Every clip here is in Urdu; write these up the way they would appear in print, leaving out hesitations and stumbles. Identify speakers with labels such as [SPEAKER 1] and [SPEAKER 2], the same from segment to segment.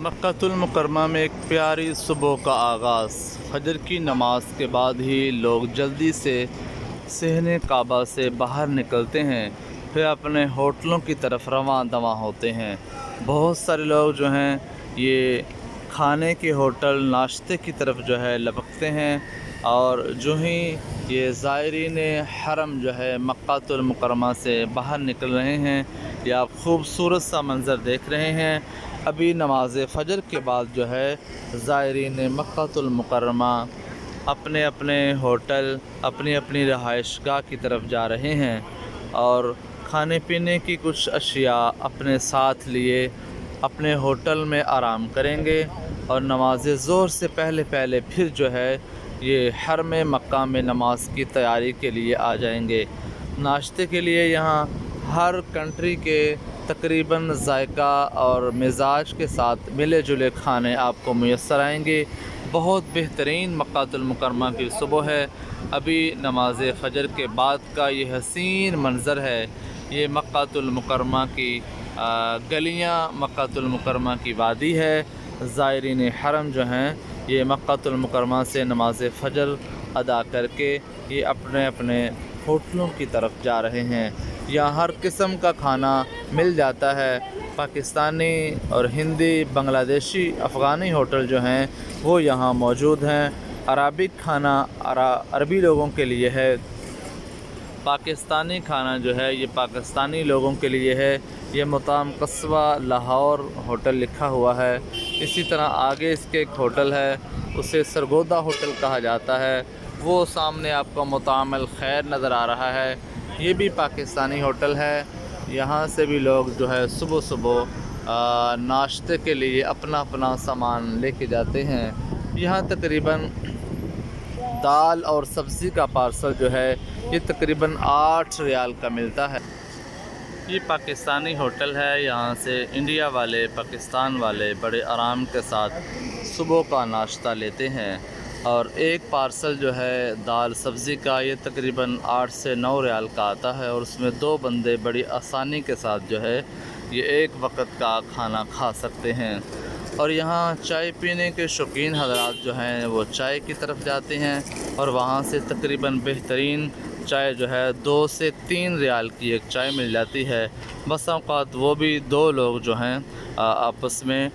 [SPEAKER 1] مکۃ المکرمہ میں ایک پیاری صبح کا آغاز۔ فجر کی نماز کے بعد ہی لوگ جلدی سے صحن کعبہ سے باہر نکلتے ہیں، پھر اپنے ہوٹلوں کی طرف رواں دواں ہوتے ہیں۔ بہت سارے لوگ جو ہیں یہ کھانے کے ہوٹل، ناشتے کی طرف جو ہے لپکتے ہیں، اور جو ہی یہ زائرین حرم جو ہے مکۃ المکرمہ سے باہر نکل رہے ہیں، یہ آپ خوبصورت سا منظر دیکھ رہے ہیں۔ ابھی نماز فجر کے بعد جو ہے زائرین مکۃ المکرمہ اپنے اپنے ہوٹل، اپنی اپنی رہائش گاہ کی طرف جا رہے ہیں، اور کھانے پینے کی کچھ اشیاء اپنے ساتھ لیے اپنے ہوٹل میں آرام کریں گے، اور نماز ظہر سے پہلے پھر جو ہے یہ حرم مکہ میں نماز کی تیاری کے لیے آ جائیں گے۔ ناشتے کے لیے یہاں ہر کنٹری کے تقریباً ذائقہ اور مزاج کے ساتھ ملے جلے کھانے آپ کو میسر آئیں گے۔ بہت بہترین مکۃ المکرمہ کی صبح ہے۔ ابھی نماز فجر کے بعد کا یہ حسین منظر ہے۔ یہ مکۃ المکرمہ کی گلیاں، مکۃ المکرمہ کی وادی ہے۔ زائرین حرم جو ہیں یہ مکۃ المکرمہ سے نماز فجر ادا کر کے یہ اپنے اپنے ہوٹلوں کی طرف جا رہے ہیں۔ یہاں ہر قسم کا کھانا مل جاتا ہے۔ پاکستانی اور ہندی، بنگلہ دیشی، افغانی ہوٹل جو ہیں وہ یہاں موجود ہیں۔ عربک کھانا عربی لوگوں کے لیے ہے، پاکستانی کھانا جو ہے یہ پاکستانی لوگوں کے لیے ہے۔ یہ مطعم قصوہ لاہور ہوٹل لکھا ہوا ہے۔ اسی طرح آگے اس کے ایک ہوٹل ہے، اسے سرگودا ہوٹل کہا جاتا ہے۔ وہ سامنے آپ کو مطعم الخیر نظر آ رہا ہے، یہ بھی پاکستانی ہوٹل ہے۔ یہاں سے بھی لوگ جو ہے صبح صبح ناشتے کے لیے اپنا اپنا سامان لے کے جاتے ہیں۔ یہاں تقریباً دال اور سبزی کا پارسل جو ہے یہ تقریباً 8 ریال کا ملتا ہے۔ یہ پاکستانی ہوٹل ہے، یہاں سے انڈیا والے، پاکستان والے بڑے آرام کے ساتھ صبح کا ناشتہ لیتے ہیں، اور ایک پارسل جو ہے دال سبزی کا یہ تقریباً 8 سے 9 ریال کا آتا ہے، اور اس میں 2 بندے بڑی آسانی کے ساتھ جو ہے یہ ایک وقت کا کھانا کھا سکتے ہیں۔ اور یہاں چائے پینے کے شوقین حضرات جو ہیں وہ چائے کی طرف جاتے ہیں، اور وہاں سے تقریباً بہترین چائے جو ہے 2 سے 3 ریال کی ایک چائے مل جاتی ہے۔ بس اوقات وہ بھی 2 لوگ جو ہیں آپس میں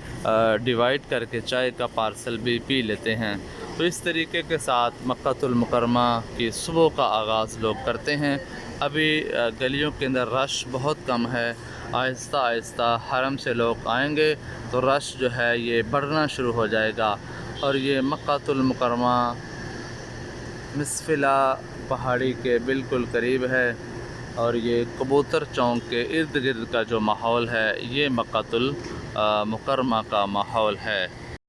[SPEAKER 1] ڈیوائڈ کر کے چائے کا پارسل بھی پی لیتے ہیں۔ تو اس طریقے کے ساتھ مکۃ المکرمہ کی صبح کا آغاز لوگ کرتے ہیں۔ ابھی گلیوں کے اندر رش بہت کم ہے، آہستہ آہستہ حرم سے لوگ آئیں گے تو رش جو ہے یہ بڑھنا شروع ہو جائے گا۔ اور یہ مکۃ المکرمہ مسفلا پہاڑی کے بالکل قریب ہے، اور یہ کبوتر چونک کے ارد گرد کا جو ماحول ہے یہ مکۃ المکرمہ کا ماحول ہے۔